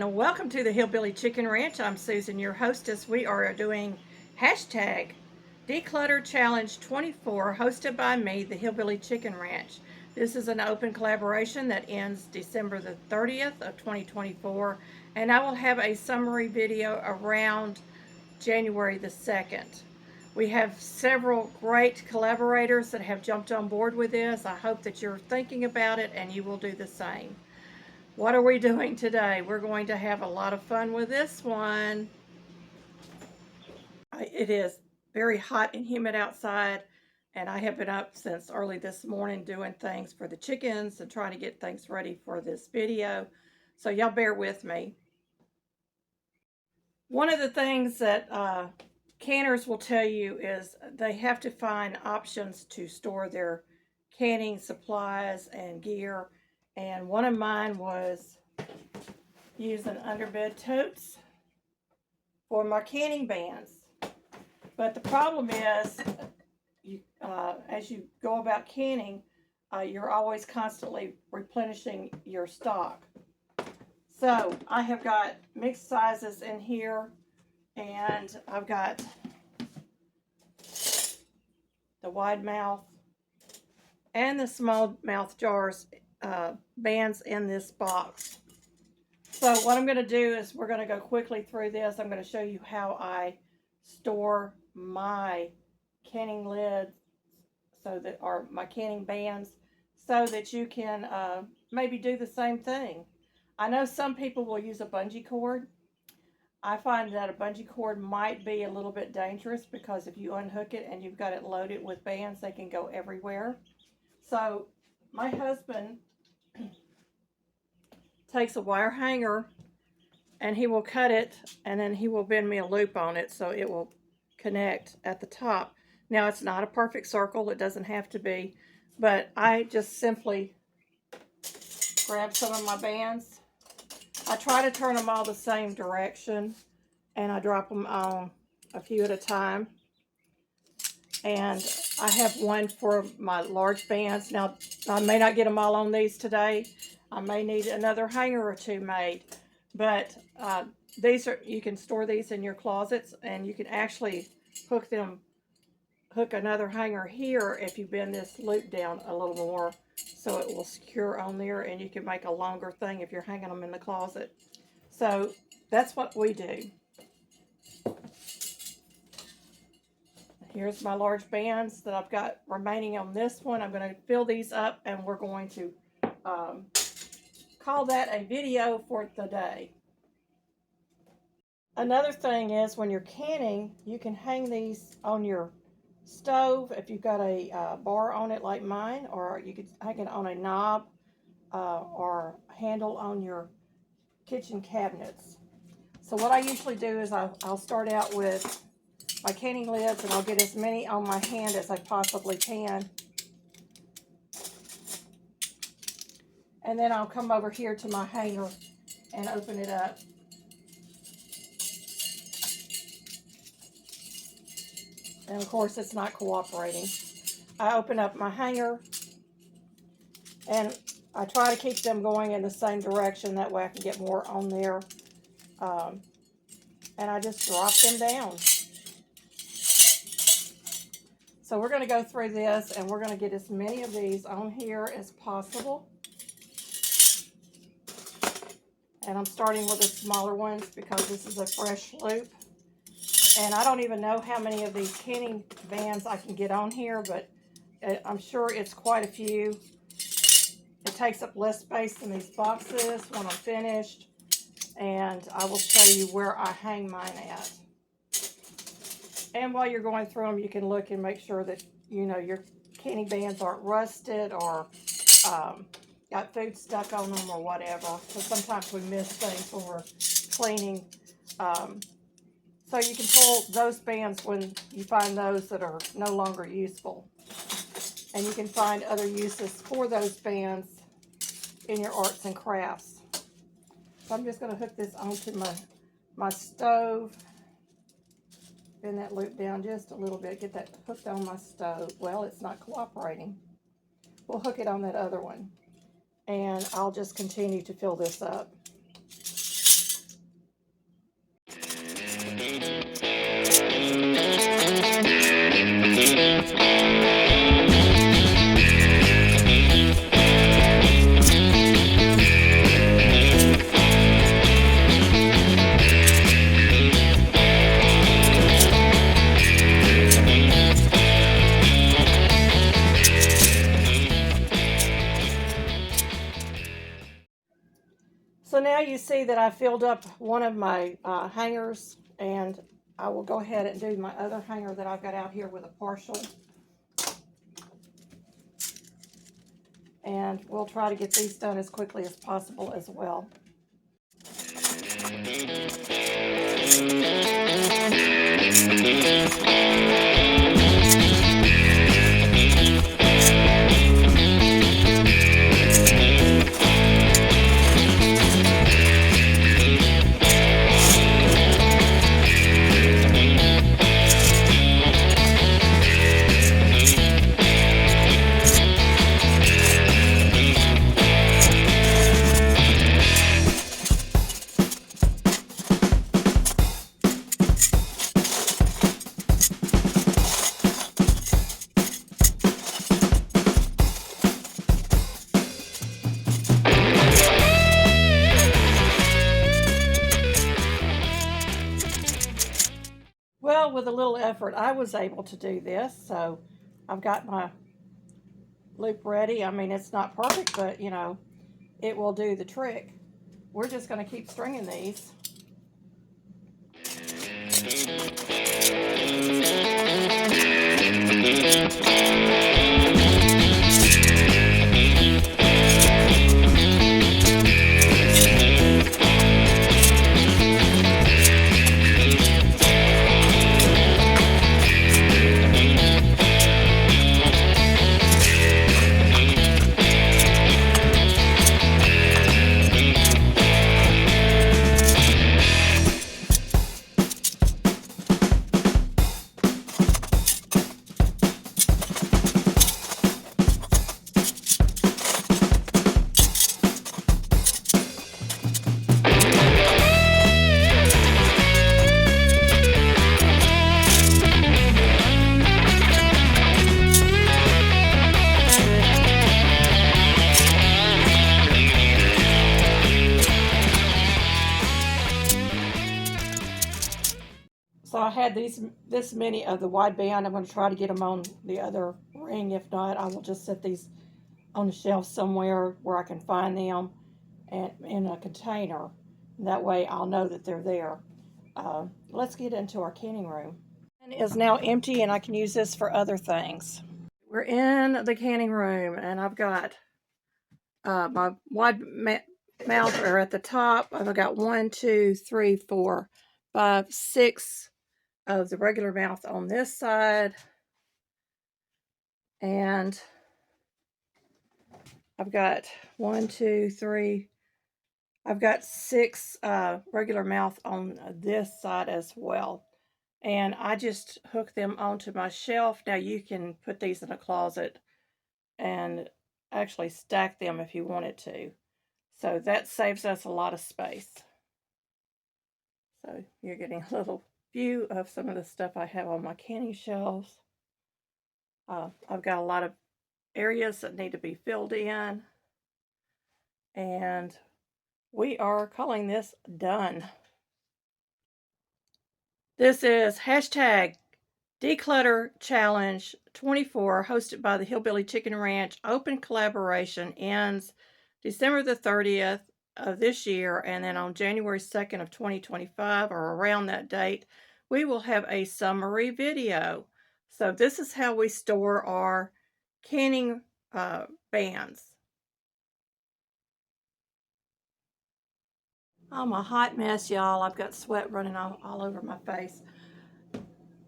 and welcome to the Hillbilly Chicken Ranch. I'm Susan, your hostess. We are doing hashtag Declutter Challenge 24, hosted by me, the Hillbilly Chicken Ranch. This is an open collaboration that ends December the 30th of 2024, and I will have a summary video around January the 2nd. We have several great collaborators that have jumped on board with this. I hope that you're thinking about it and you will do the same. What are we doing today? We're going to have a lot of fun with this one. It is very hot and humid outside, and I have been up since early this morning doing things for the chickens and trying to get things ready for this video. So y'all bear with me. One of the things that canners will tell you is they have to find options to store their canning supplies and gear. And one of mine was using underbed totes for my canning bands. But the problem is, as you go about canning, you're always constantly replenishing your stock. So I have got mixed sizes in here, and I've got the wide mouth and the small mouth jars bands in this box. So what I'm going to do is we're going to go quickly through this. I'm going to show you how I store my canning lids, so that, or my canning bands, so that you can maybe do the same thing. I know some people will use a bungee cord. I find that a bungee cord might be a little bit dangerous because if you unhook it and you've got it loaded with bands, they can go everywhere. So my husband takes a wire hanger and he will cut it, and then he will bend me a loop on it so it will connect at the top. Now, it's not a perfect circle, it doesn't have to be, but I just simply grab some of my bands. I try to turn them all the same direction, and I drop them on a few at a time. And I have one for my large bands. Now, I may not get them all on these today. I may need another hanger or two made, but these are, you can store these in your closets, and you can actually hook another hanger here if you bend this loop down a little more, so it will secure on there, and you can make a longer thing if you're hanging them in the closet. So that's what we do. Here's my large bands that I've got remaining on this one. I'm going to fill these up, and we're going to call that a video for the day. Another thing is, when you're canning, you can hang these on your stove if you've got a bar on it like mine, or you could hang it on a knob or handle on your kitchen cabinets. So what I usually do is I'll start out with my canning lids, and I'll get as many on my hand as I possibly can. And then I'll come over here to my hanger and open it up. And of course, it's not cooperating. I open up my hanger, and I try to keep them going in the same direction. That way I can get more on there. And I just drop them down. So we're going to go through this, and we're going to get as many of these on here as possible. And I'm starting with the smaller ones because this is a fresh loop. And I don't even know how many of these canning bands I can get on here, but I'm sure it's quite a few. It takes up less space in these boxes when I'm finished. And I will show you where I hang mine at. And while you're going through them, you can look and make sure that, you know, your canning bands aren't rusted or got food stuck on them or whatever. Because sometimes we miss things when we're cleaning. So you can pull those bands when you find those that are no longer useful. And you can find other uses for those bands in your arts and crafts. So I'm just going to hook this onto my stove. Bend that loop down just a little bit. Get that hooked on my stove. Well, it's not cooperating. We'll hook it on that other one. And I'll just continue to fill this up. you see that I filled up one of my hangers, and I will go ahead and do my other hanger that I've got out here with a partial. And we'll try to get these done as quickly as possible as well. Well, with a little effort, I was able to do this. So I've got my loop ready. I mean, it's not perfect, but you know, it will do the trick. We're just going to keep stringing these. So I had this many of the wide band. I'm going to try to get them on the other ring. If not, I will just set these on the shelf somewhere where I can find them and in a container. That way I'll know that they're there. Let's get into our canning room. It is now empty and I can use this for other things. We're in the canning room and I've got my wide mouth are at the top. I've got 1, 2, 3, 4, 5, 6 of the regular mouth on this side, and I've got 1, 2, 3, I've got 6 regular mouth on this side as well, and I just hook them onto my shelf. Now you can put these in a closet and actually stack them if you wanted to, so that saves us a lot of space. So you're getting a little view of some of the stuff I have on my canning shelves. I've got a lot of areas that need to be filled in, and we are calling this done. This is hashtag Declutter Challenge 24, hosted by the Hillbilly Chicken Ranch. Open collaboration ends December the 30th of this year, and then on January 2nd of 2025, or around that date, we will have a summary video. So this is how we store our canning bands. I'm a hot mess, y'all. I've got sweat running all over my face.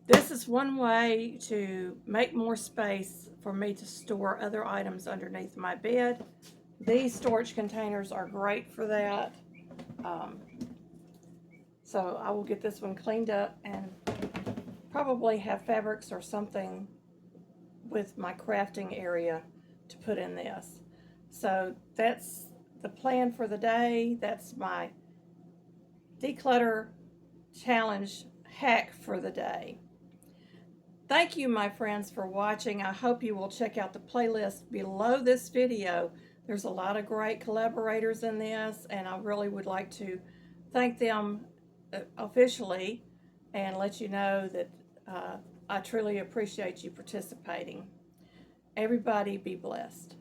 This is one way to make more space for me to store other items underneath my bed. These storage containers are great for that. So I will get this one cleaned up and probably have fabrics or something with my crafting area to put in this. So that's the plan for the day. That's my declutter challenge hack for the day. Thank you, my friends, for watching. I hope you will check out the playlist below this video. There's a lot of great collaborators in this, and I really would like to thank them officially and let you know that I truly appreciate you participating. Everybody be blessed.